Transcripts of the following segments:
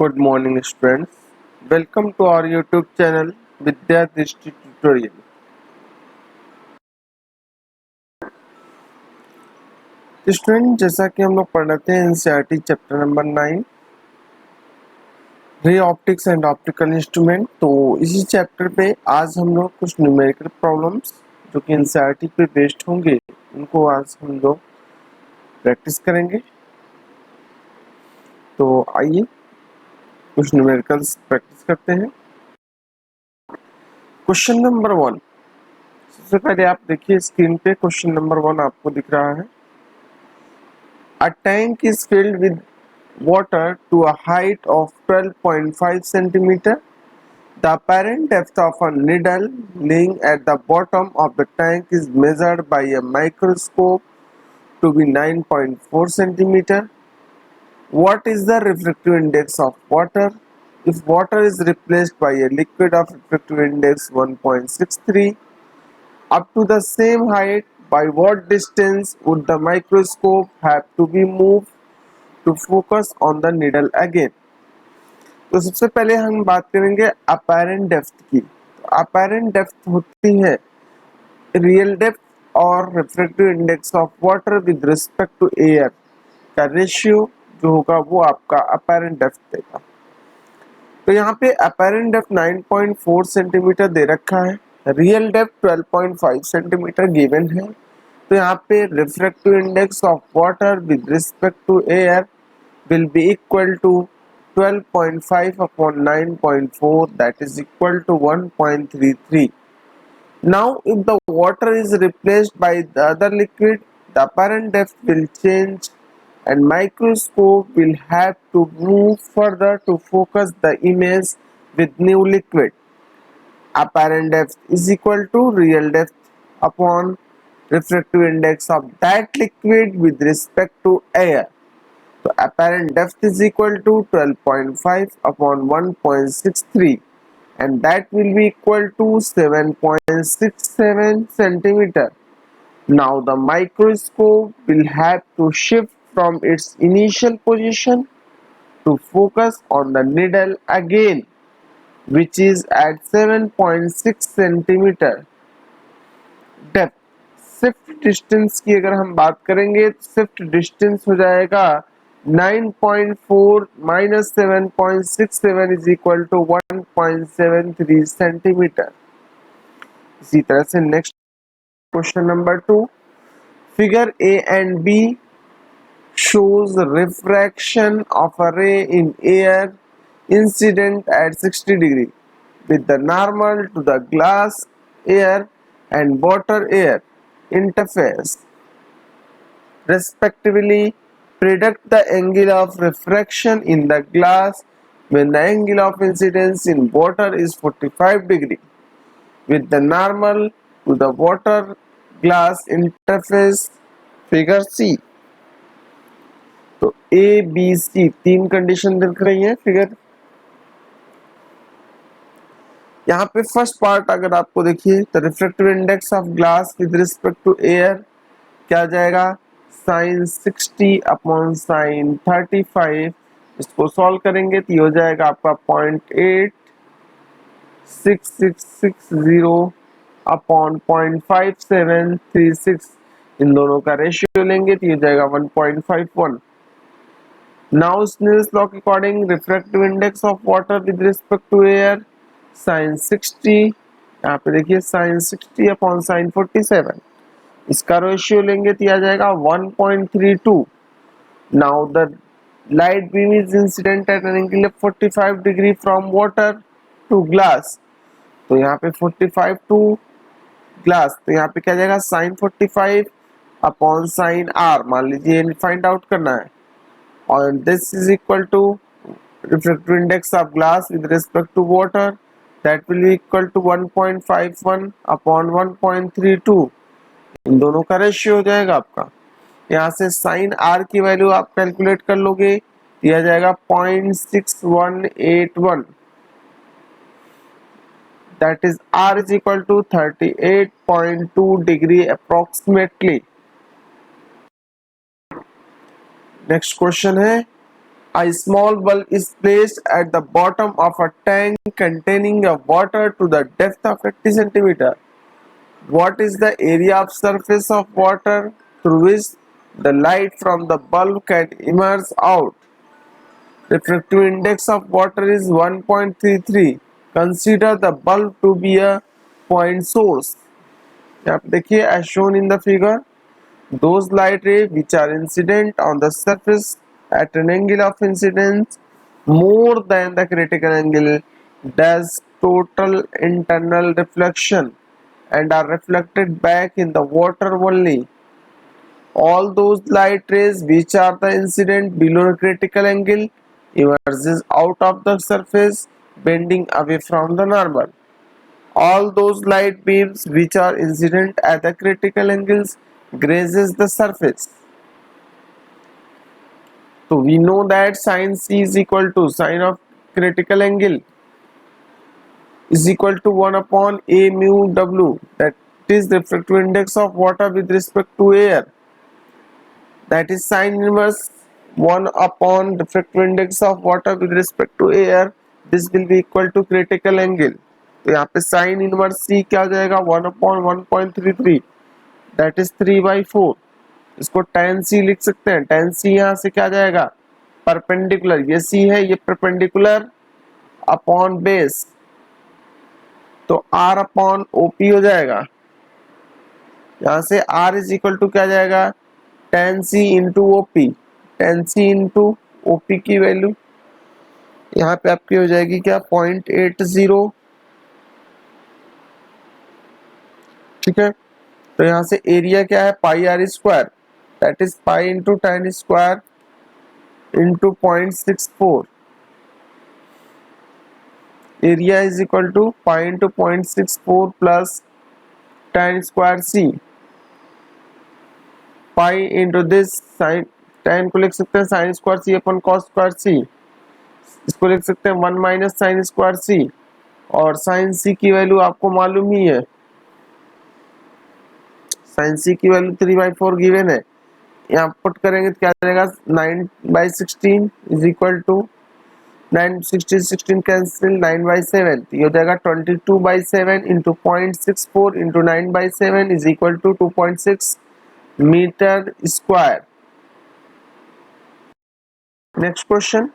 Good morning students. Welcome to our YouTube channel Vidya Drishti Tutorial. तो student जैसा कि हम लोग पढ़ रहे थे NCERT chapter number 9 ray optics and optical instrument. तो इसी चैप्टर पे आज हम लोग कुछ न्यूमेरिकल प्रॉब्लम्स जो कि एनसीईआरटी पे बेस्ड होंगे उनको आज हम लोग प्रैक्टिस करेंगे। तो आइए कुछ न्यूमेरिकल्स प्रैक्टिस करते हैं। क्वेश्चन नंबर 1, सबसे पहले आप देखिए स्क्रीन पे क्वेश्चन नंबर 1 आपको दिख रहा है। A tank is filled with water to a height of 12.5 centimeter. The apparent depth of a needle lying at the bottom of the tank is measured by a microscope to be 9.4 centimeter. What is the refractive index of water? If water is replaced by a liquid of refractive index 1.63 up to the same height, by what distance would the microscope have to be moved to focus on the needle again? तो सबसे पहले हम बात करेंगे apparent depth की। तो apparent depth होती है रियल डेप्थ और refractive index of water with respect to air का रेशियो जो होगा वो आपका apparent depth देगा। तो यहाँ पे apparent depth 9.4 सेंटीमीटर दे रखा है, रियल डेप्थ 12.5 सेंटीमीटर गिवन है। तो यहाँ पे refractive index of water with respect to air will be equal to 12.5 upon 9.4, that is equal to 1.33. Now if the water is replaced by the other liquid, the apparent depth will change and microscope will have to move further to focus the image with new liquid. Apparent depth is equal to real depth upon refractive index of that liquid with respect to air. So apparent depth is equal to 12.5 upon 1.63 and that will be equal to 7.67 centimeter. Now the microscope will have to shift from its initial position to focus on the needle again, which is at 7.6 centimeter depth. Shift distance की अगर हम बात करेंगे तो shift distance हो जाएगा 9.4 minus 7.67 is equal to 1.73 centimetre. इसी तरह से next question number 2, figure A and B shows refraction of a ray in air incident at 60 degree with the normal to the glass air and water air interface respectively. Predict the angle of refraction in the glass when the angle of incidence in water is 45 degree with the normal to the water glass interface figure C. तो A, B, C तीन condition दिख रही है figure. यहाँ पे first part अगर आपको देखिए तो refractive index of glass with respect to air क्या आ जाएगा sin 60 अपॉन sin 35। इसको सॉल्व करेंगे तो ये हो जाएगा आपका 0.86660 अपॉन 0.5736। इन दोनों का रेशियो लेंगे तो ये हो जाएगा 1.51। नाउ स्नेल्स लॉ के according refractive index of water with respect to air sin 60, यहाँ पे देखिए sin 60 अपॉन sin 47, इसका रेशियो लेंगे तो आ जाएगा 1.32। Now the light beam is incident at an angle of 45 degree from water to glass. तो यहाँ पे 45 टू ग्लास, तो यहाँ पे क्या जाएगा sin 45 अपॉन sin r, मान लीजिए फाइंड आउट करना है। और this is equal to refractive index of glass with respect to water, that will be equal to 1.51 upon 1.32। इन दोनों का रेशियो हो जाएगा आपका। यहाँ से साइन आर की वैल्यू आप कैलकुलेट कर लोगे, दिया जाएगा 0.6181, that is R is equal to 38.2 degree approximately. Next question है A small bulb is placed at the bottom of a tank containing a water to the depth of 80 centimeter. What is the area of surface of water through which the light from the bulb can emerge out? Refractive index of water is 1.33. Consider the bulb to be a point source. यहाँ पे देखिए as shown in the figure, those light rays which are incident on the surface at an angle of incidence more than the critical angle does total internal reflection and are reflected back in the water only. All those light rays which are the incident below a critical angle emerges out of the surface bending away from the normal. All those light beams which are incident at the critical angles grazes the surface. So we know that sin C is equal to sine of critical angle is equal to 1 upon A mu W, that is the refractive index of water with respect to air, that is sine inverse 1 upon refractive index of water with respect to air. This will be equal to critical angle. तो यहाँ पे sine inverse C क्या हो जाएगा 1 upon 1.33, that is 3/4. इसको tan सी लिख सकते हैं. tan सी यहाँ से क्या जाएगा परपेंडिकुलर, ये सी है, ये परपेंडिकुलर अपॉन बेस, तो r अपॉन ओपी हो जाएगा. यहाँ से r इज इक्वल टू क्या जाएगा tan सी इंटू ओपी. tan सी इंटू ओपी की वैल्यू यहाँ पे आपकी हो जाएगी क्या 0.80. ठीक है, तो यहाँ से एरिया क्या है pi r square, that is pi into tan square into 0.64. Area is equal to pi into 0.64 plus tan square C, pi into this sine, tan को लिख सकते हैं sine square C upon cos square C, इसको लिख सकते हैं 1 minus sign square सी, और sign सी की वैल्यू आपको मालूम ही है, साइन सी की वैल्यू 3/4 गिवन है. यहाँ पुट करेंगे तो क्या जाएगा 9/16 इज इक्वल टू 9 16 कैंसिल 9/7, ये हो जाएगा 22/7 into 0.64 into 9/7 is equal to 2.6 metre square. Next question,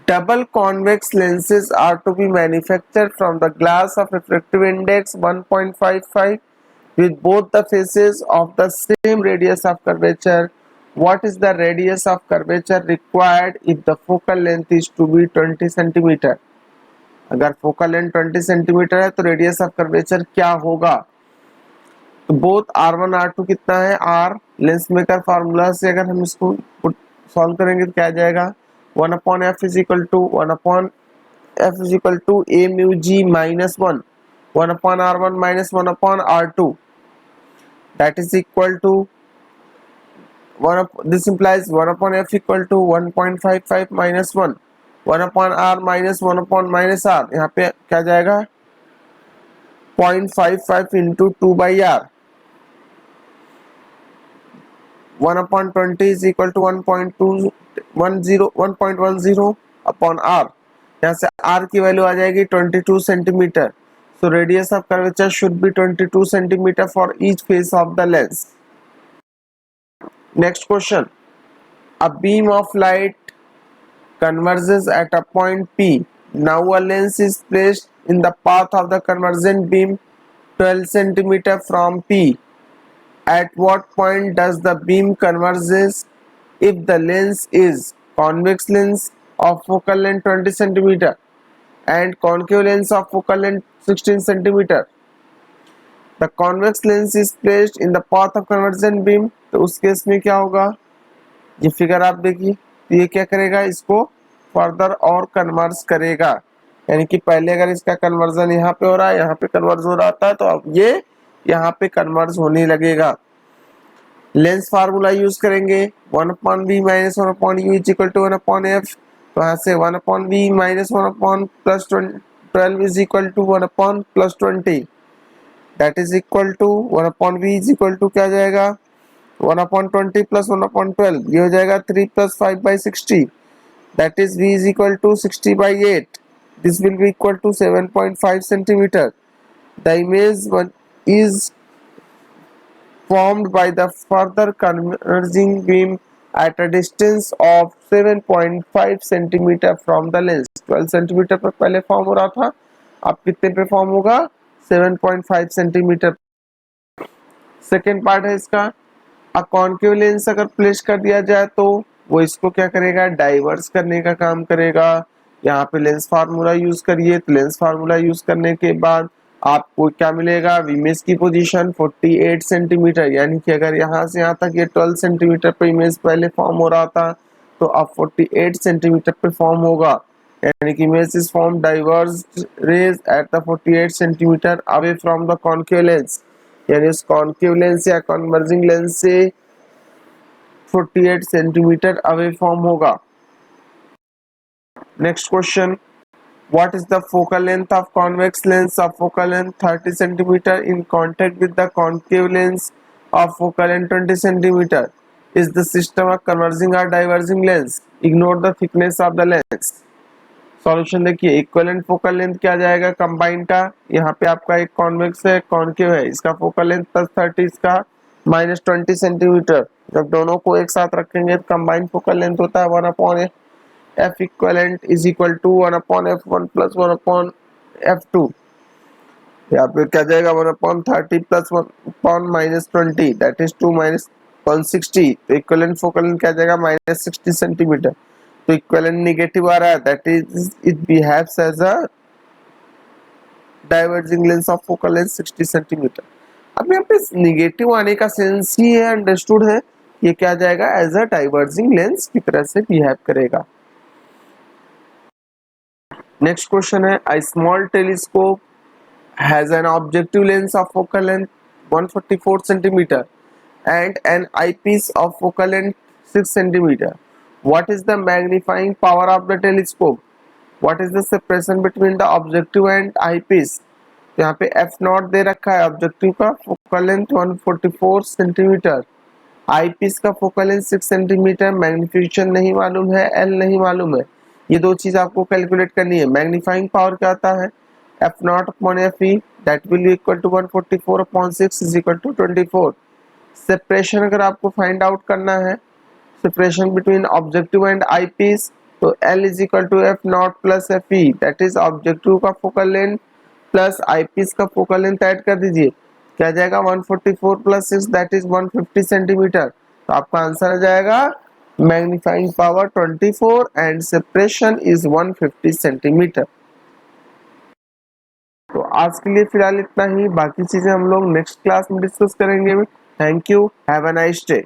double convex lenses are to be manufactured from the glass of refractive index 1.55 with both the faces of the same radius of curvature. What is the radius of curvature required if the focal length is to be 20 cm? अगर focal length 20 centimetre है तो radius of curvature क्या होगा? तो both R1 R2 कितना है R, lens maker formula से अगर हम इसको सॉल्व करेंगे तो क्या आ जाएगा 1 upon f is equal to 1 upon f is equal to a mu g minus 1 upon R1 minus 1 upon R2, that is equal to 1 up, this implies 1 upon f equal to 1.55 minus 1 upon r minus 1 upon minus r. यहाँ पे क्या जाएगा 0.55 into 2 by r. 1 upon 20 is equal to 1.10 upon r. यहाँ से r की value आ जाएगी 22 centimetre. So radius of curvature should be 22 centimeter for each face of the lens. Next question, a beam of light converges at a point P. Now a lens is placed in the path of the convergent beam 12 centimeter from P. At what point does the beam converges if the lens is convex lens of focal length 20 centimeter and concave lens of focal length 16 centimeter? The convex lens is placed in the path of convergent beam. तो उस case में क्या होगा, ये figure आप देखिए, तो ये क्या करेगा इसको फर्दर और कन्वर्ज करेगा, यानी कि पहले अगर इसका कन्वर्जन यहाँ पे हो रहा है, यहाँ पे कन्वर्ज हो रहा था, तो अब ये यहाँ पे कन्वर्ज होने लगेगा. लेंस फार्मूला यूज करेंगे 1 upon v minus 1 upon u is equal to 1 upon f. तो यहाँ से 1 upon v minus 1 upon plus 12 is equal to 1 upon plus 20, that is equal to 1 upon v is equal to क्या जाएगा 1 upon 20 plus 1 upon 12, ये हो जाएगा 3 plus 5/60, that is V is equal to 60 by 8. This will be equal to 7.5 centimeter. The image one is formed by the further converging beam at a distance of 7.5 centimeter from the lens. 12 centimetre पर पहले form हो रहा था, अब कितने पे form होगा? 7.5 centimetre. Second part है इसका, अ कॉन्केव लेंस अगर प्लेस कर दिया जाए तो वो इसको क्या करेगा? डाइवर्स करने का काम करेगा। यहाँ पे लेंस फार्मूला यूज करिए, तो लेंस फार्मूला यूज करने के बाद आपको क्या मिलेगा? इमेज की पोजीशन 48 सेंटीमीटर, यानी कि अगर यहाँ से यहाँ तक ये 12 सेंटीमीटर पे इमेज पहले फॉर्म हो रहा था, तो अब 48 सेंटीमीटर पे फॉर्म होगा, यानी कि image is form diverged rays at the 48 centimetre away from the concave lens, यानी उस कॉन्केव लेंस या कन्वर्जिंग लेंस से 48 सेंटीमीटर अवे फॉर्म होगा। Next question, what is the focal length of convex lens of focal length 30 centimeter in contact with the concave lens of focal length 20 centimeter? Is the system a converging or diverging lens? Ignore the thickness of the lens. Solution देखिए, equivalent focal length क्या जाएगा combine का? यहाँ पे आपका एक convex है, concave है, इसका फोकल लेंथ प्लस 30, इसका माइनस 20 सेंटीमीटर। जब दोनों को एक साथ रखेंगे तो कंबाइन फोकल लेंथ होता है 1/f equivalent is equal to 1/f1 plus 1/f2। यहाँ पे क्या जाएगा? 1/30 plus 1 minus 20, that is 2 minus 160। तो इक्विवेलेंट फोकल लेंथ क्या जाएगा? Minus 60 centimetre. तो इक्विवेलेंट नेगेटिव आ रहा है, that is it behaves as a diverging lens of focal length 60 centimetre. अब यहाँ पे नेगेटिव आने का सेंस ही है, अंडरस्टूड है, ये क्या जाएगा? एज अ डाइवर्जिंग लेंस की तरह से बिहेव करेगा। नेक्स्ट क्वेश्चन है, a small telescope has an objective lens of focal length 144 centimeter and an eyepiece of focal length 6 centimeter. What is the magnifying power of the telescope? What is the separation between the objective and eyepiece? यहाँ पे f not they रखा है, objective का focal length 144 centimetre, आई piece का focal length 6 centimetre, magnification नहीं मालूम है, L नहीं मालूम है। ये दो चीज आपको कैलकुलेट करनी है। मैग्नीफाइंग पावर क्या आता है? F not upon F E, that will be equal to 144 upon 6 is equal to 24। Separation अगर आपको फाइंड आउट करना है, separation between objective and eyepiece, तो L is equal to F not plus F E, that is objective का focal length plus eyepiece का focal length add कर दीजिए, क्या जाएगा? 144 प्लस 6 दैट इज 150 सेंटीमीटर। तो आपका आंसर आ जाएगा magnifying power 24 and separation is 150 centimetre. तो आज के लिए फिलहाल इतना ही, बाकी चीजें हम लोग नेक्स्ट क्लास में डिस्कस करेंगे। Thank you, have a nice day.